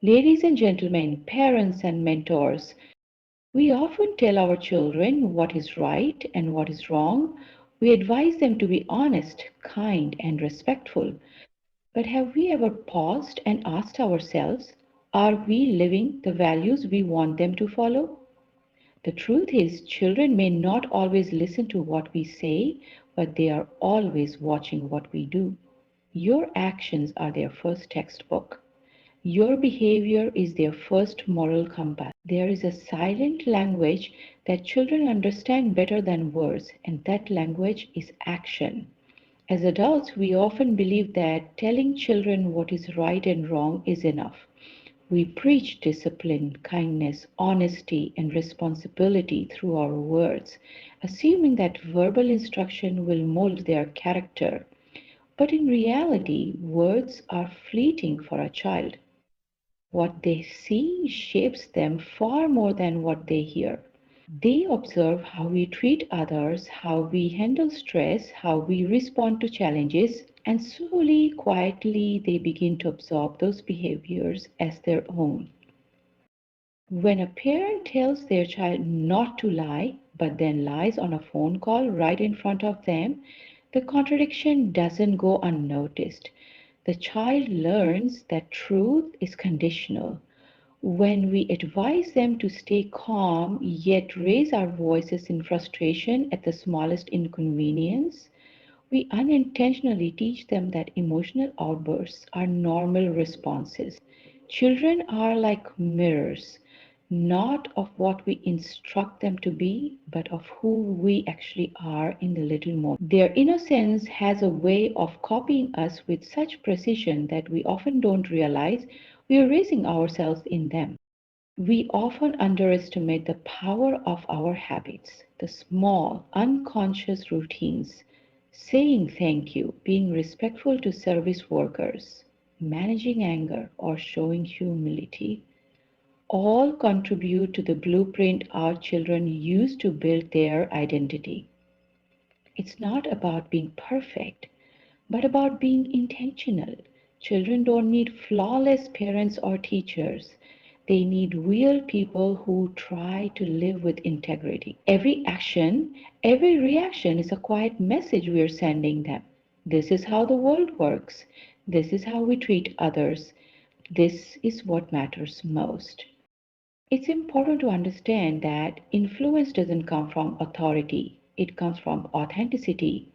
Ladies and gentlemen, parents and mentors, we often tell our children what is right and what is wrong. We advise them to be honest, kind, and respectful. But have we ever paused and asked ourselves, are we living the values we want them to follow? The truth is, children may not always listen to what we say, but they are always watching what we do. Your actions are their first textbook. Your behavior is their first moral compass. There is a silent language that children understand better than words, and that language is action. As adults, we often believe that telling children what is right and wrong is enough. We preach discipline, kindness, honesty, and responsibility through our words, assuming that verbal instruction will mold their character. But in reality, words are fleeting for a child. What they see shapes them far more than what they hear. They observe how we treat others, how we handle stress, how we respond to challenges, and slowly, quietly, they begin to absorb those behaviors as their own. When a parent tells their child not to lie, but then lies on a phone call right in front of them, the contradiction doesn't go unnoticed. The child learns that truth is conditional. When we advise them to stay calm yet raise our voices in frustration at the smallest inconvenience, we unintentionally teach them that emotional outbursts are normal responses. Children are like mirrors, not of what we instruct them to be, but of who we actually are in the little moment. Their innocence has a way of copying us with such precision that we often don't realize we are raising ourselves in them. We often underestimate the power of our habits, the small, unconscious routines, saying thank you, being respectful to service workers, managing anger, or showing humility. All contribute to the blueprint our children use to build their identity. It's not about being perfect, but about being intentional. Children don't need flawless parents or teachers. They need real people who try to live with integrity. Every action, every reaction is a quiet message we're sending them. This is how the world works. This is how we treat others. This is what matters most. It's important to understand that influence doesn't come from authority, it comes from authenticity.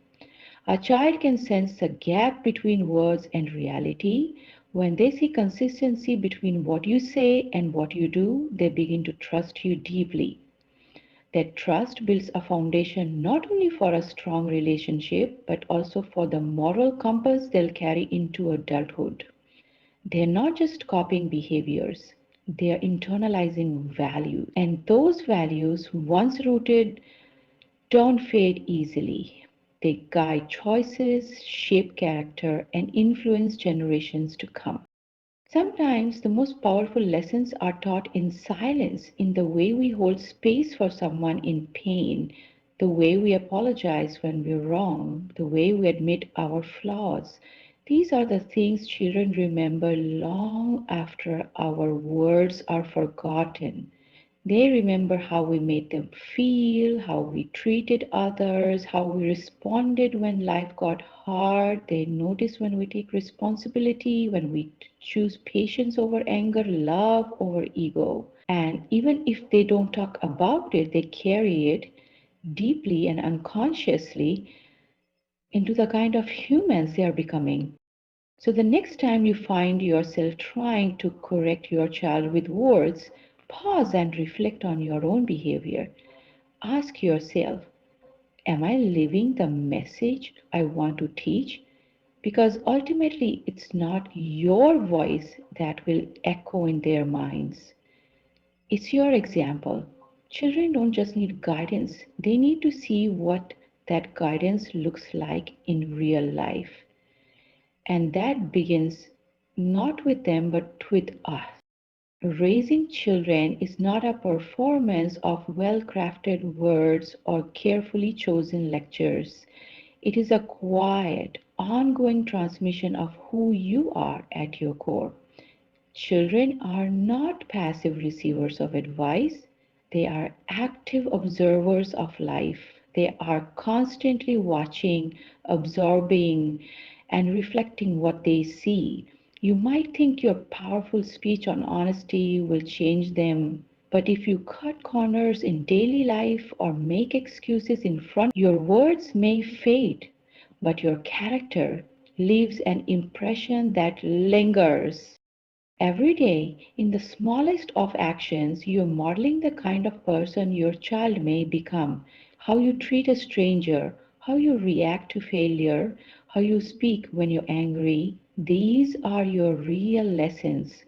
A child can sense the gap between words and reality. When they see consistency between what you say and what you do, they begin to trust you deeply. That trust builds a foundation not only for a strong relationship, but also for the moral compass they'll carry into adulthood. They're not just copying behaviors, they are internalizing values. And those values, once rooted, don't fade easily. They guide choices, shape character, and influence generations to come. Sometimes the most powerful lessons are taught in silence, in the way we hold space for someone in pain, the way we apologize when we're wrong, the way we admit our flaws. These are the things children remember long after our words are forgotten. They remember how we made them feel, how we treated others, how we responded when life got hard. They notice when we take responsibility, when we choose patience over anger, love over ego. And even if they don't talk about it, they carry it deeply and unconsciously into the kind of humans they are becoming. So the next time you find yourself trying to correct your child with words, pause and reflect on your own behavior. Ask yourself, am I living the message I want to teach? Because ultimately, it's not your voice that will echo in their minds. It's your example. Children don't just need guidance, they need to see what that guidance looks like in real life. And that begins not with them but with us. Raising children is not a performance of well crafted words or carefully chosen lectures. It is a quiet, ongoing transmission of who you are at your core. Children are not passive receivers of advice, they are active observers of life. They are constantly watching, absorbing, and reflecting what they see. You might think your powerful speech on honesty will change them, but if you cut corners in daily life or make excuses in front, your words may fade, but your character leaves an impression that lingers. Every day, in the smallest of actions, you're modeling the kind of person your child may become. How you treat a stranger, how you react to failure, how you speak when you're angry. These are your real lessons.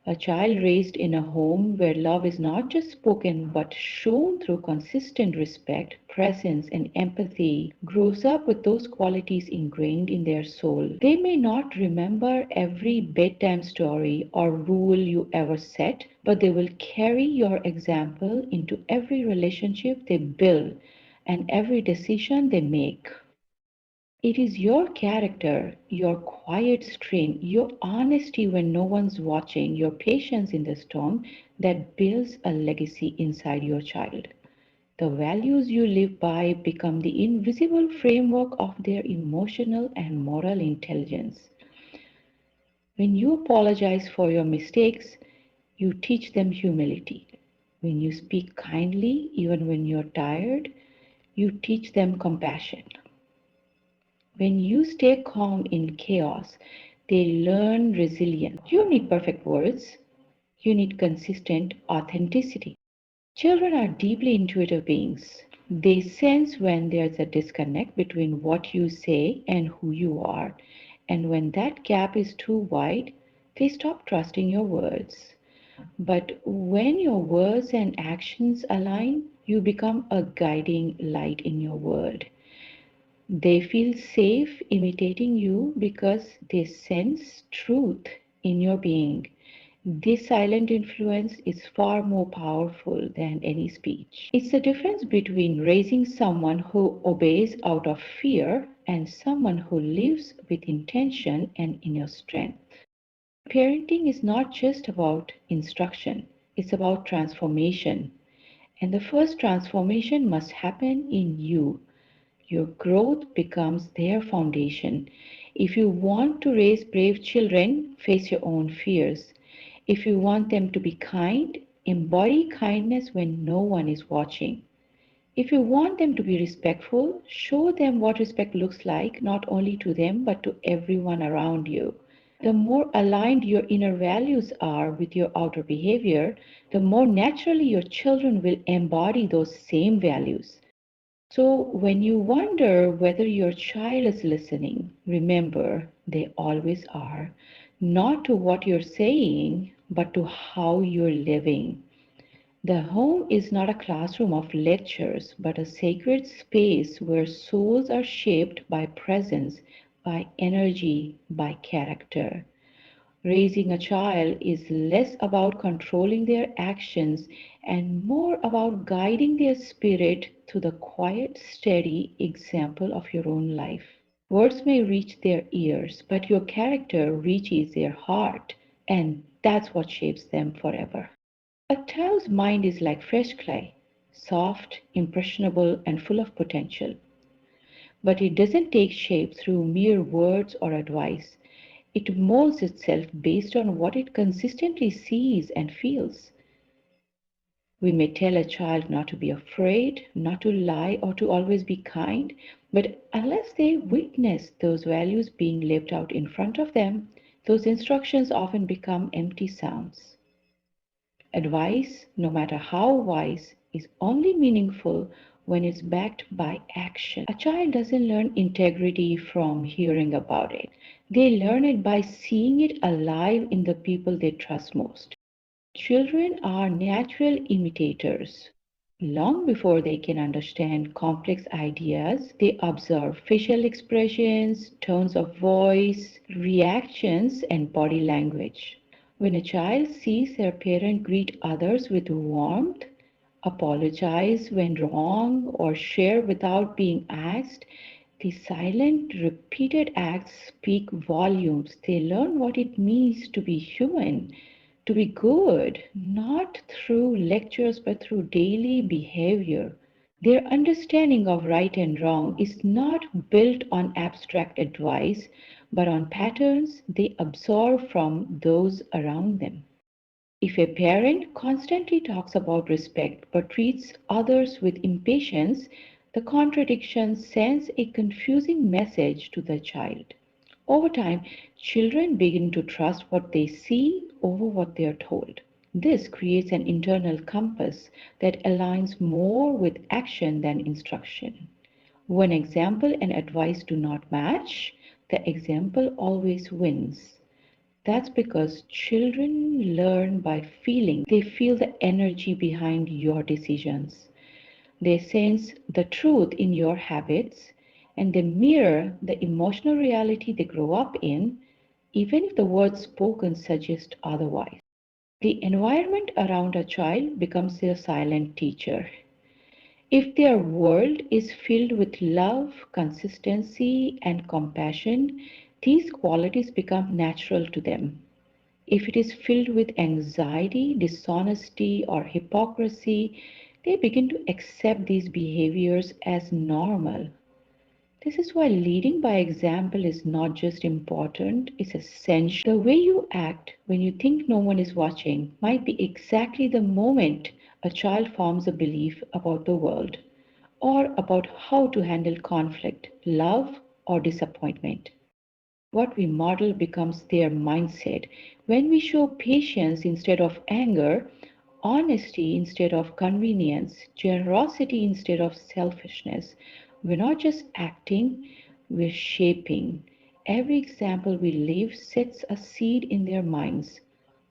A child raised in a home where love is not just spoken but shown through consistent respect, presence, and empathy grows up with those qualities ingrained in their soul. They may not remember every bedtime story or rule you ever set, but they will carry your example into every relationship they build and every decision they make. It is your character, your quiet strength, your honesty when no one's watching, your patience in the storm that builds a legacy inside your child. The values you live by become the invisible framework of their emotional and moral intelligence. When you apologize for your mistakes, you teach them humility. When you speak kindly, even when you're tired, you teach them compassion. When you stay calm in chaos, they learn resilience. You don't need perfect words, you need consistent authenticity. Children are deeply intuitive beings. They sense when there's a disconnect between what you say and who you are. And when that gap is too wide, they stop trusting your words. But when your words and actions align, you become a guiding light in your world. They feel safe imitating you because they sense truth in your being. This silent influence is far more powerful than any speech. It's the difference between raising someone who obeys out of fear and someone who lives with intention and inner strength. Parenting is not just about instruction, it's about transformation. And the first transformation must happen in you. Your growth becomes their foundation. If you want to raise brave children, face your own fears. If you want them to be kind, embody kindness when no one is watching. If you want them to be respectful, show them what respect looks like, not only to them, but to everyone around you. The more aligned your inner values are with your outer behavior, the more naturally your children will embody those same values. So, when you wonder whether your child is listening, remember they always are, not to what you're saying, but to how you're living. The home is not a classroom of lectures, but a sacred space where souls are shaped by presence, by energy, by character. Raising a child is less about controlling their actions and more about guiding their spirit through the quiet, steady example of your own life. Words may reach their ears, but your character reaches their heart, and that's what shapes them forever. A child's mind is like fresh clay, soft, impressionable, and full of potential. But it doesn't take shape through mere words or advice. It molds itself based on what it consistently sees and feels. We may tell a child not to be afraid, not to lie, or to always be kind, but unless they witness those values being lived out in front of them, those instructions often become empty sounds. Advice, no matter how wise, is only meaningful when it's backed by action. A child doesn't learn integrity from hearing about it. They learn it by seeing it alive in the people they trust most. Children are natural imitators. Long before they can understand complex ideas, they observe facial expressions, tones of voice, reactions, and body language. When a child sees their parent greet others with warmth, apologize when wrong, or share without being asked, The silent, repeated acts speak volumes. They learn what it means to be human, to be good, not through lectures but through daily behavior. Their understanding of right and wrong is not built on abstract advice, but on patterns they absorb from those around them. If a parent constantly talks about respect but treats others with impatience, the contradiction sends a confusing message to the child. Over time, children begin to trust what they see over what they are told. This creates an internal compass that aligns more with action than instruction. When example and advice do not match, the example always wins. That's because children learn by feeling. They feel the energy behind your decisions. They sense the truth in your habits and they mirror the emotional reality they grow up in, even if the words spoken suggest otherwise. The environment around a child becomes their silent teacher. If their world is filled with love, consistency, and compassion, these qualities become natural to them. If it is filled with anxiety, dishonesty, or hypocrisy, they begin to accept these behaviors as normal. This is why leading by example is not just important, it's essential. The way you act when you think no one is watching might be exactly the moment a child forms a belief about the world or about how to handle conflict, love, or disappointment. What we model becomes their mindset. When we show patience instead of anger, honesty instead of convenience, generosity instead of selfishness, we're not just acting, we're shaping. Every example we live sets a seed in their minds.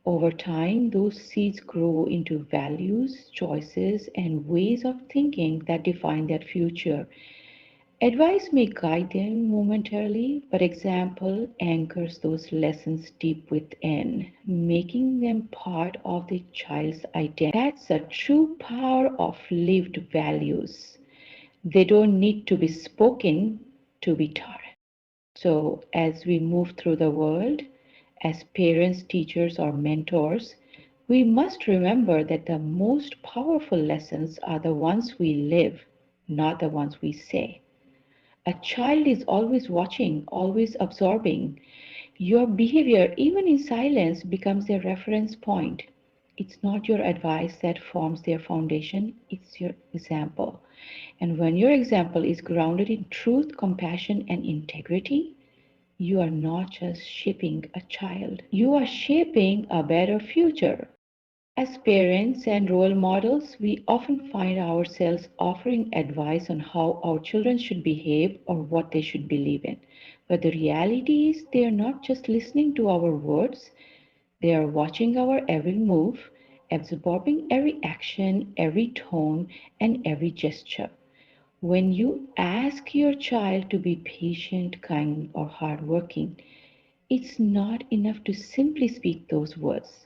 Over time, those seeds grow into values, choices, and ways of thinking that define their future. Advice may guide them momentarily, but example anchors those lessons deep within, making them part of the child's identity. That's the true power of lived values. They don't need to be spoken to be taught. So, as we move through the world, as parents, teachers, or mentors, we must remember that the most powerful lessons are the ones we live, not the ones we say. A child is always watching, always absorbing. Your behavior, even in silence, becomes their reference point. It's not your advice that forms their foundation, it's your example. And when your example is grounded in truth, compassion, and integrity, you are not just shaping a child, you are shaping a better future. As parents and role models, we often find ourselves offering advice on how our children should behave or what they should believe in. But the reality is, they are not just listening to our words, they are watching our every move, absorbing every action, every tone, and every gesture. When you ask your child to be patient, kind, or hardworking, it's not enough to simply speak those words.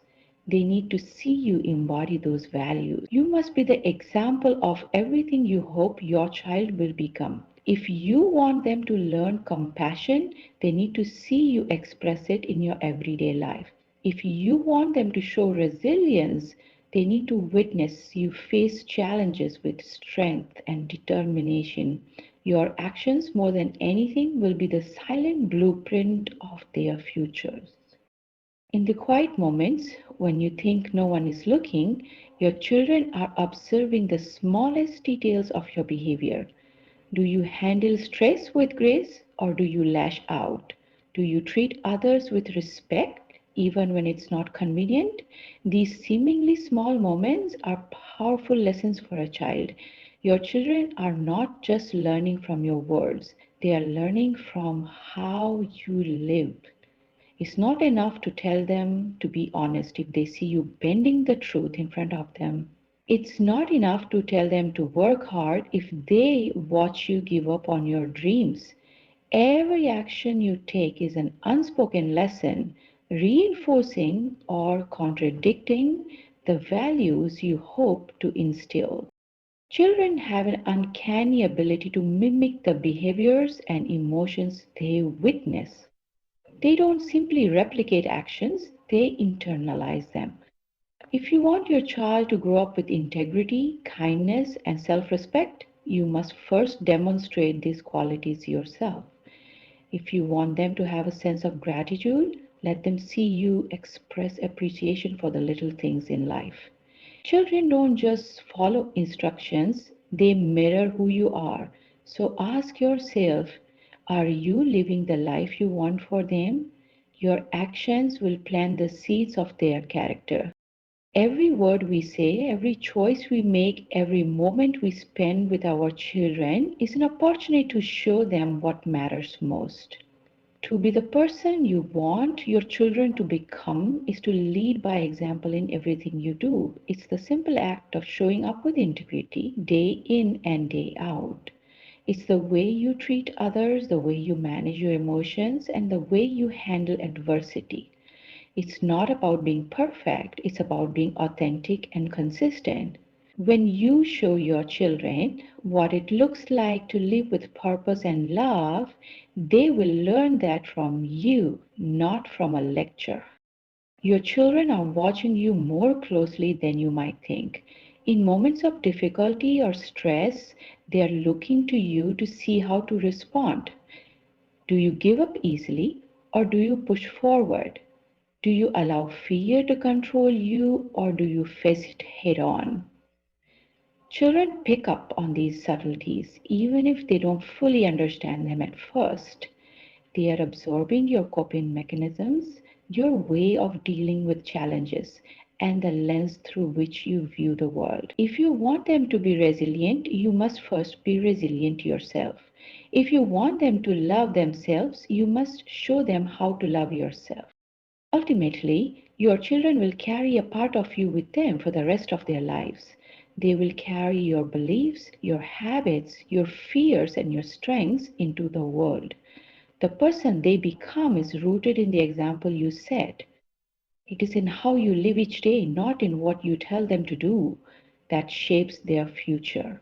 They need to see you embody those values. You must be the example of everything you hope your child will become. If you want them to learn compassion, they need to see you express it in your everyday life. If you want them to show resilience, they need to witness you face challenges with strength and determination. Your actions, more than anything, will be the silent blueprint of their futures. In the quiet moments when you think no one is looking, your children are observing the smallest details of your behavior. Do you handle stress with grace or do you lash out? Do you treat others with respect even when it's not convenient? These seemingly small moments are powerful lessons for a child. Your children are not just learning from your words, they are learning from how you live. It's not enough to tell them to be honest if they see you bending the truth in front of them. It's not enough to tell them to work hard if they watch you give up on your dreams. Every action you take is an unspoken lesson, reinforcing or contradicting the values you hope to instill. Children have an uncanny ability to mimic the behaviors and emotions they witness. They don't simply replicate actions, they internalize them. If you want your child to grow up with integrity, kindness, and self respect, you must first demonstrate these qualities yourself. If you want them to have a sense of gratitude, let them see you express appreciation for the little things in life. Children don't just follow instructions, they mirror who you are. So ask yourself, are you living the life you want for them? Your actions will plant the seeds of their character. Every word we say, every choice we make, every moment we spend with our children is an opportunity to show them what matters most. To be the person you want your children to become is to lead by example in everything you do. It's the simple act of showing up with integrity day in and day out. It's the way you treat others, the way you manage your emotions, and the way you handle adversity. It's not about being perfect, it's about being authentic and consistent. When you show your children what it looks like to live with purpose and love, they will learn that from you, not from a lecture. Your children are watching you more closely than you might think. In moments of difficulty or stress, they are looking to you to see how to respond. Do you give up easily or do you push forward? Do you allow fear to control you or do you face it head on? Children pick up on these subtleties even if they don't fully understand them at first. They are absorbing your coping mechanisms, your way of dealing with challenges, and the lens through which you view the world. If you want them to be resilient, you must first be resilient yourself. If you want them to love themselves, you must show them how to love yourself. Ultimately, your children will carry a part of you with them for the rest of their lives. They will carry your beliefs, your habits, your fears, and your strengths into the world. The person they become is rooted in the example you set. It is in how you live each day, not in what you tell them to do, that shapes their future.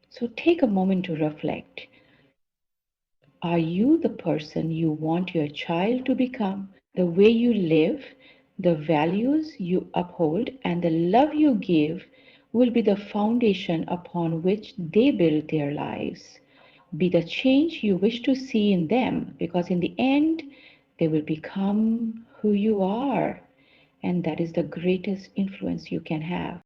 So take a moment to reflect. Are you the person you want your child to become? The way you live, the values you uphold, and the love you give will be the foundation upon which they build their lives. Be the change you wish to see in them, because in the end, they will become who you are, and that is the greatest influence you can have.